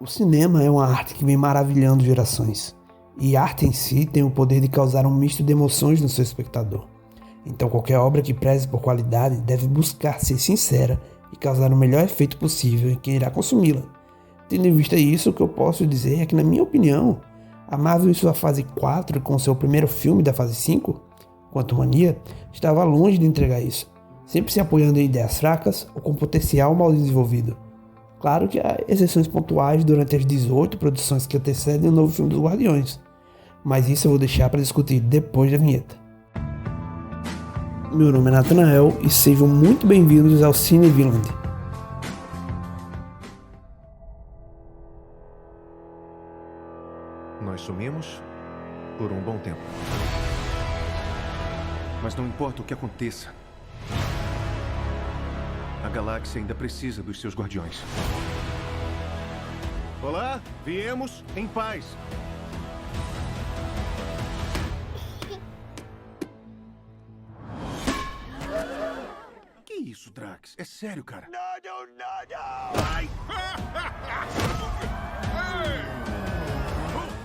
O cinema é uma arte que vem maravilhando gerações, e a arte em si tem o poder de causar um misto de emoções no seu espectador. Então qualquer obra que preze por qualidade deve buscar ser sincera e causar o melhor efeito possível em quem irá consumi-la. Tendo em vista isso, o que eu posso dizer é que, na minha opinião, a Marvel em sua fase 4, com seu primeiro filme da fase 5, Quantumania, estava longe de entregar isso, sempre se apoiando em ideias fracas ou com potencial mal desenvolvido. Claro que há exceções pontuais durante as 18 produções que antecedem o novo filme dos Guardiões, mas isso eu vou deixar para discutir depois da vinheta. Meu nome é Nathanael e sejam muito bem-vindos ao Cine Villain. Nós sumimos por um bom tempo. Mas não importa o que aconteça, a galáxia ainda precisa dos seus guardiões. Olá, viemos em paz. Que isso, Drax? É sério, cara? Não! Ai!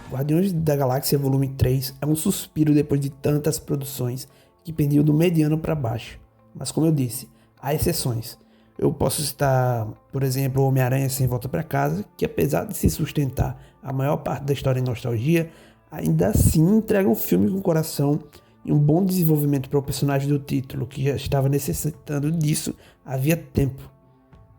Guardiões da Galáxia Volume 3 é um suspiro depois de tantas produções que pendiam do mediano para baixo. Mas como eu disse, há exceções. Eu posso citar, por exemplo, o Homem-Aranha Sem Volta para Casa, que apesar de se sustentar a maior parte da história em nostalgia, ainda assim entrega um filme com coração e um bom desenvolvimento para o personagem do título, que já estava necessitando disso havia tempo.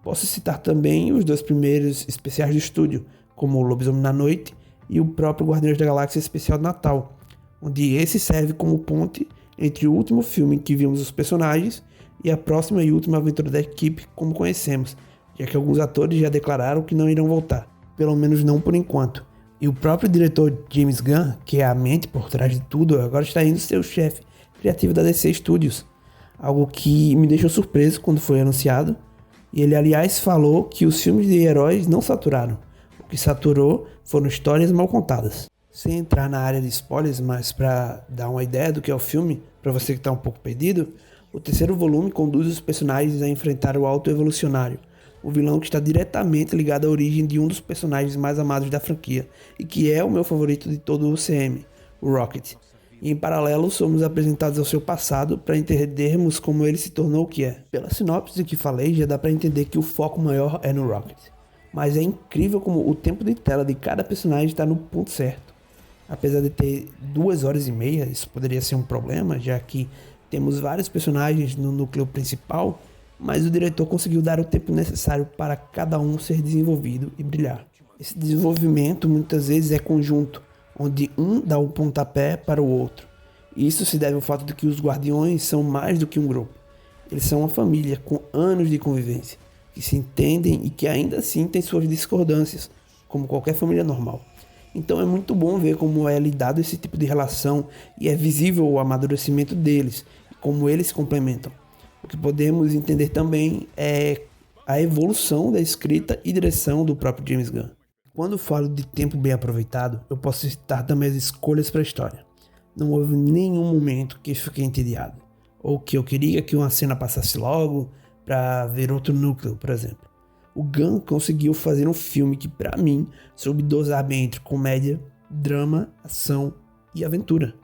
Posso citar também os dois primeiros especiais do estúdio, como o Lobisomem na Noite e o próprio Guardiões da Galáxia Especial de Natal, onde esse serve como ponte entre o último filme em que vimos os personagens e a próxima e última aventura da equipe como conhecemos, já que alguns atores já declararam que não irão voltar, pelo menos não por enquanto. E o próprio diretor James Gunn, que é a mente por trás de tudo, agora está indo ser o chefe criativo da DC Studios, algo que me deixou surpreso quando foi anunciado, e ele aliás falou que os filmes de heróis não saturaram, o que saturou foram histórias mal contadas. Sem entrar na área de spoilers, mas para dar uma ideia do que é o filme, para você que está um pouco perdido, o terceiro volume conduz os personagens a enfrentar o Alto Evolucionário, o vilão que está diretamente ligado à origem de um dos personagens mais amados da franquia, e que é o meu favorito de todo o UCM, o Rocket. E em paralelo somos apresentados ao seu passado para entendermos como ele se tornou o que é. Pela sinopse que falei, já dá para entender que o foco maior é no Rocket. Mas é incrível como o tempo de tela de cada personagem está no ponto certo. Apesar de ter 2 horas e meia, isso poderia ser um problema, já que temos vários personagens no núcleo principal, mas o diretor conseguiu dar o tempo necessário para cada um ser desenvolvido e brilhar. Esse desenvolvimento muitas vezes é conjunto, onde um dá um pontapé para o outro. E isso se deve ao fato de que os Guardiões são mais do que um grupo. Eles são uma família com anos de convivência, que se entendem e que ainda assim têm suas discordâncias, como qualquer família normal. Então é muito bom ver como é lidado esse tipo de relação e é visível o amadurecimento deles e como eles se complementam. O que podemos entender também é a evolução da escrita e direção do próprio James Gunn. Quando falo de tempo bem aproveitado, eu posso citar também as escolhas para a história. Não houve nenhum momento que eu fiquei entediado, ou que eu queria que uma cena passasse logo para ver outro núcleo, por exemplo. O Gunn conseguiu fazer um filme que, para mim, soube dosar bem entre comédia, drama, ação e aventura.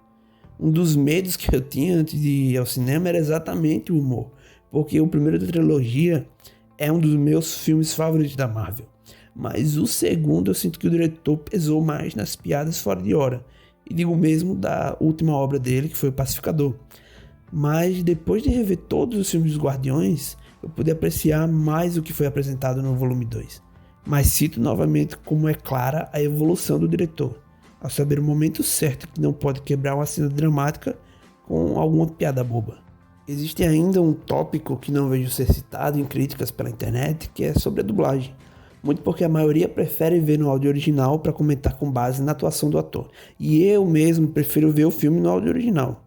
Um dos medos que eu tinha antes de ir ao cinema era exatamente o humor, porque o primeiro da trilogia é um dos meus filmes favoritos da Marvel. Mas o segundo eu sinto que o diretor pesou mais nas piadas fora de hora, e digo mesmo da última obra dele, que foi o Pacificador. Mas depois de rever todos os filmes dos Guardiões, eu pude apreciar mais o que foi apresentado no volume 2. Mas cito novamente como é clara a evolução do diretor, ao saber o momento certo que não pode quebrar uma cena dramática com alguma piada boba. Existe ainda um tópico que não vejo ser citado em críticas pela internet, que é sobre a dublagem. Muito porque a maioria prefere ver no áudio original para comentar com base na atuação do ator. E eu mesmo prefiro ver o filme no áudio original.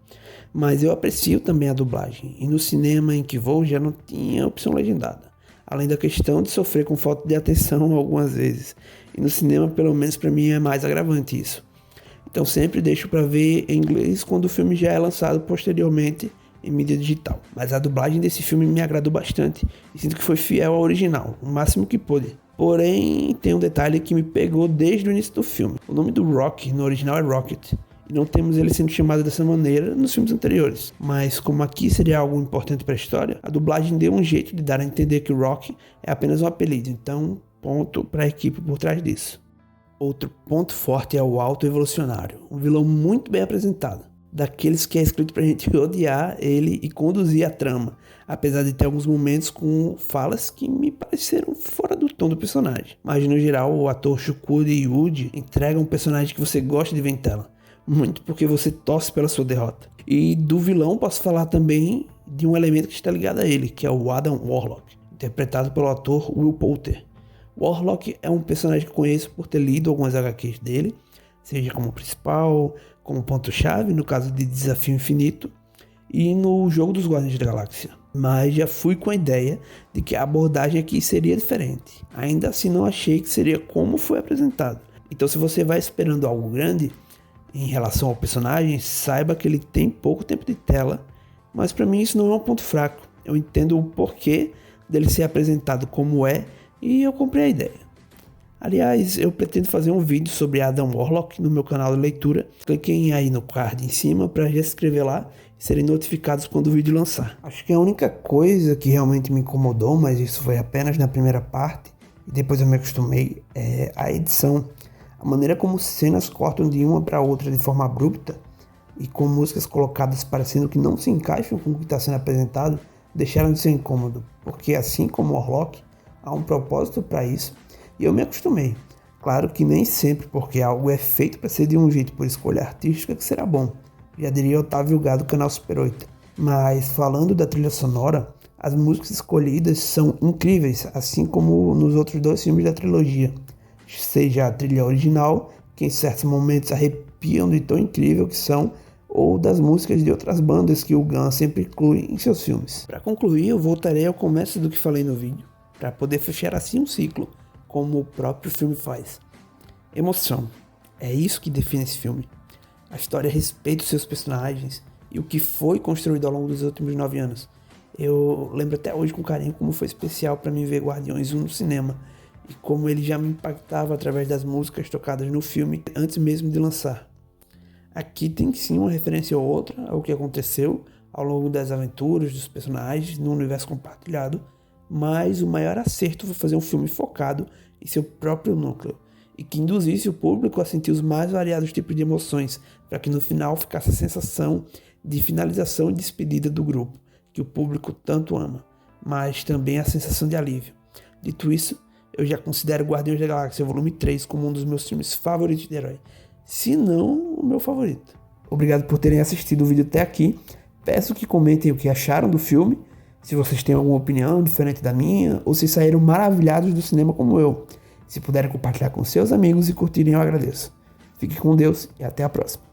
Mas eu aprecio também a dublagem, e no cinema em que vou já não tinha opção legendada, além da questão de sofrer com falta de atenção algumas vezes, e no cinema pelo menos para mim é mais agravante isso. Então sempre deixo para ver em inglês quando o filme já é lançado posteriormente em mídia digital. Mas a dublagem desse filme me agradou bastante e sinto que foi fiel ao original, o máximo que pude. Porém, tem um detalhe que me pegou desde o início do filme. O nome do Rock no original é Rocket, e não temos ele sendo chamado dessa maneira nos filmes anteriores. Mas como aqui seria algo importante para a história, a dublagem deu um jeito de dar a entender que Rock é apenas um apelido, então ponto para a equipe por trás disso. Outro ponto forte é o Alto Evolucionário, um vilão muito bem apresentado, daqueles que é escrito pra gente odiar ele e conduzir a trama, apesar de ter alguns momentos com falas que me pareceram fora do tom do personagem. Mas no geral, o ator Shukuda Yuji entrega um personagem que você gosta de ver em tela, muito porque você torce pela sua derrota. E do vilão posso falar também de um elemento que está ligado a ele, que é o Adam Warlock, interpretado pelo ator Will Poulter. Warlock é um personagem que conheço por ter lido algumas HQs dele, seja como principal, como ponto-chave, no caso de Desafio Infinito, e no jogo dos Guardiões da Galáxia. Mas já fui com a ideia de que a abordagem aqui seria diferente. Ainda assim não achei que seria como foi apresentado. Então se você vai esperando algo grande em relação ao personagem, saiba que ele tem pouco tempo de tela, mas para mim isso não é um ponto fraco. Eu entendo o porquê dele ser apresentado como é, e eu comprei a ideia. Aliás, eu pretendo fazer um vídeo sobre Adam Warlock no meu canal de leitura. Cliquem aí no card em cima para já se inscrever lá e serem notificados quando o vídeo lançar. Acho que a única coisa que realmente me incomodou, mas isso foi apenas na primeira parte, e depois eu me acostumei, é a edição. A maneira como cenas cortam de uma para outra de forma abrupta e com músicas colocadas parecendo que não se encaixam com o que está sendo apresentado, deixaram de ser incômodo, porque assim como o Warlock, há um propósito para isso, e eu me acostumei. Claro que nem sempre, porque algo é feito para ser de um jeito por escolha artística que será bom. Já diria Otávio Gá do canal Super 8. Mas falando da trilha sonora, as músicas escolhidas são incríveis, assim como nos outros 2 filmes da trilogia. Seja a trilha original, que em certos momentos arrepiam de tão incrível que são, ou das músicas de outras bandas que o Gunn sempre inclui em seus filmes. Para concluir, eu voltarei ao começo do que falei no vídeo, para poder fechar assim um ciclo, como o próprio filme faz. Emoção. É isso que define esse filme. A história respeita os seus personagens e o que foi construído ao longo dos últimos 9 anos. Eu lembro até hoje com carinho como foi especial para mim ver Guardiões 1 no cinema e como ele já me impactava através das músicas tocadas no filme antes mesmo de lançar. Aqui tem sim uma referência ou outra ao que aconteceu ao longo das aventuras dos personagens no universo compartilhado, mas o maior acerto foi fazer um filme focado em seu próprio núcleo e que induzisse o público a sentir os mais variados tipos de emoções, para que no final ficasse a sensação de finalização e despedida do grupo, que o público tanto ama, mas também a sensação de alívio. Dito isso, eu já considero Guardiões da Galáxia Volume 3 como um dos meus filmes favoritos de herói, se não o meu favorito. Obrigado por terem assistido o vídeo até aqui. Peço que comentem o que acharam do filme, se vocês têm alguma opinião diferente da minha, ou se saíram maravilhados do cinema como eu. Se puderem compartilhar com seus amigos e curtirem, eu agradeço. Fique com Deus e até a próxima.